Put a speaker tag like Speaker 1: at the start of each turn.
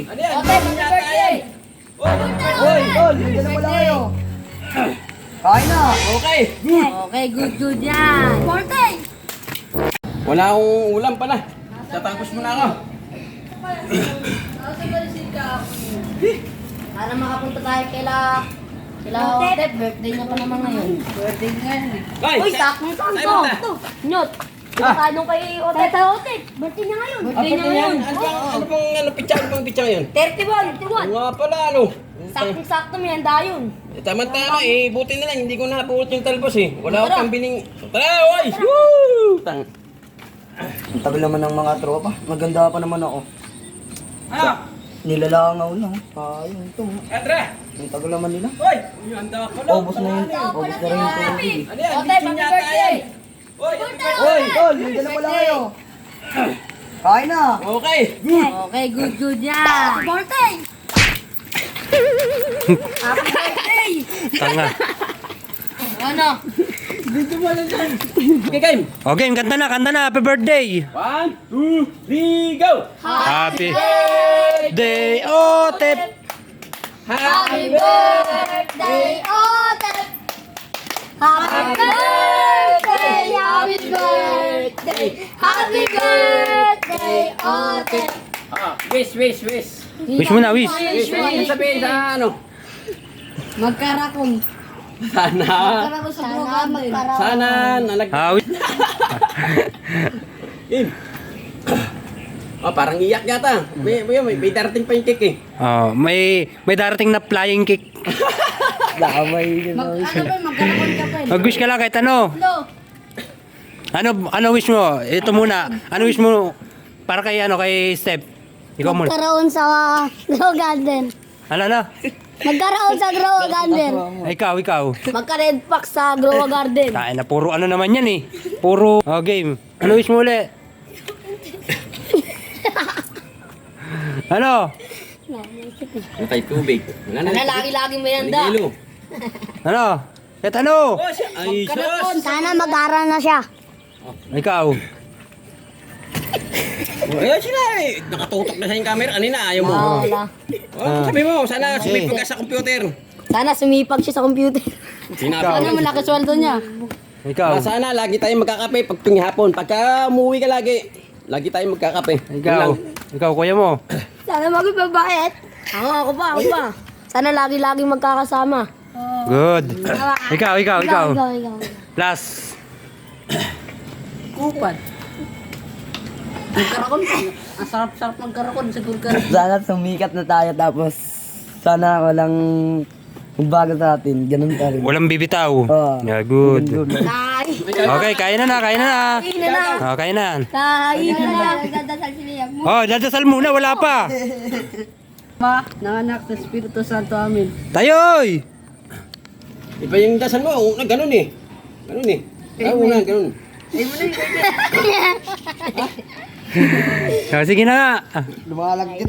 Speaker 1: Ano yan?
Speaker 2: Okay, happy birthday!
Speaker 3: Hoy, tol, nandiyan na pala kayo. Kain na.
Speaker 1: Okay.
Speaker 2: Okay, good yan. Birthday!
Speaker 1: Wala akong ulam pala. Tatapos mo na ako.
Speaker 2: Para makapunta tayo kila Otep. Birthday niya pa naman ngayon. Birthday nga yun eh.
Speaker 1: Ay!
Speaker 2: Uy, sakong
Speaker 1: Ay,
Speaker 2: sakto.
Speaker 1: bata.
Speaker 2: Nyot. Tanong kay Otep. Otep, birthday niya ngayon. Birthday niya ngayon.
Speaker 1: Ano pang pitsa ngayon?
Speaker 2: 31.
Speaker 1: Nga pala, ano?
Speaker 2: Saktong-sakto may handa yun.
Speaker 1: Tama-tama eh, buti na lang, hindi ko napulot yung talbos eh. Wala
Speaker 2: Tara.
Speaker 1: akong pambiling... Tara, oy! Woo! Tang.
Speaker 3: Ang tagal naman ng mga tropa. Maganda pa naman ako.
Speaker 1: Ano?
Speaker 3: Nilalangaw lang. Ayun ito.
Speaker 1: Etre!
Speaker 3: Ang tagal naman nila.
Speaker 1: Oy! Uy, handa pala.
Speaker 3: Ubus na yun. Ubus na rin yung tubig.
Speaker 1: Ano yan?
Speaker 2: Otep,
Speaker 1: Bitchin
Speaker 2: happy
Speaker 1: yata
Speaker 2: birthday!
Speaker 1: yan. Oy!
Speaker 3: Hoy, tol, nandiyan na pala kayo. Kain na.
Speaker 1: Okay!
Speaker 2: Okay, good yan. Birthday! Happy birthday!
Speaker 4: Tanga.
Speaker 2: Ano?
Speaker 1: Okay, game!
Speaker 4: Okay, kanta na. Happy birthday.
Speaker 1: 1, 2, 3, go!
Speaker 4: Happy birthday, Otep.
Speaker 2: Happy birthday, Otep! Happy birthday! Happy birthday! Happy birthday, Otep!
Speaker 1: Wish!
Speaker 4: Wish mo na, wish.
Speaker 1: Wish mo ano sabihin sa ano?
Speaker 2: Magkarakong.
Speaker 1: Sana,
Speaker 2: Magkarakong sa programa yun.
Speaker 1: sana nalag...
Speaker 4: Wish.
Speaker 1: Game! Oh, parang iyak yata. May darating pa yung cake eh.
Speaker 4: Oh, may darating na flying kick.
Speaker 3: Damay yun.
Speaker 2: Ano ba, magkarakong ka pa yun?
Speaker 4: Mag-wish ka lang kahit ano. Ano wish mo? Ito muna. Ano wish mo para kay Steph? Ikaw muna.
Speaker 5: Magkaroon sa Grow Garden.
Speaker 4: Ano na?
Speaker 5: Magkaroon sa Grow Garden.
Speaker 4: Ikaw.
Speaker 2: Magka-red pack sa Grow Garden.
Speaker 4: Kain na puro ano naman yan eh. Puro game. Ano wish mo ulit? Ano?
Speaker 1: Antay tubig. Wala na.
Speaker 2: Lagi-lagi may handa.
Speaker 1: Nagilo.
Speaker 4: Ano? Kahit ano?
Speaker 1: Oh, siya. Ay, sus!
Speaker 5: Sana mag-aral na siya.
Speaker 4: Ikaw.
Speaker 1: Oh, ayun sila eh. Nakatutok na sa yung camera. Ano na, ayaw mo.
Speaker 2: Wala.
Speaker 1: Oh, sabi mo, sana sumipag ka sa computer.
Speaker 2: Sana sumipag siya sa computer.
Speaker 1: Sinabi
Speaker 4: Ikaw.
Speaker 2: Ano malaki sweldo niya?
Speaker 4: Ikaw.
Speaker 1: Sana lagi tayong magkakape pag tuwing hapon. Pagka umuwi ka lagi tayong magkakape. Yun
Speaker 4: Ikaw.
Speaker 1: lang.
Speaker 4: Ikaw, kuya mo.
Speaker 2: Sana maging mabait. Ako pa. Sana lagi-lagi magkakasama.
Speaker 4: Good. Ikaw.
Speaker 5: Ikaw.
Speaker 4: Last.
Speaker 2: Kupan. Magkarakon. Ang sarap-sarap magkarakon sa gurkaran.
Speaker 3: Sana sumikat na tayo tapos sana walang magbago sa atin. Ganun pa rin.
Speaker 4: Walang bibitaw.
Speaker 3: Oo.
Speaker 4: Yeah, good.
Speaker 2: Nay!
Speaker 4: Okay, kain na.
Speaker 2: Kain na!
Speaker 4: Oh, kain na.
Speaker 2: Kain na!
Speaker 5: Dadasal si Liam mo.
Speaker 4: Oh, dadasal muna. Wala pa.
Speaker 2: Ma, nanganak sa Espiritu Santo amin.
Speaker 4: Tayoy!
Speaker 1: Iba yung dasal mo, una ganun eh. Ganun eh. Una, ganun.
Speaker 4: Oh, sige na nga.
Speaker 3: Lumalagyan.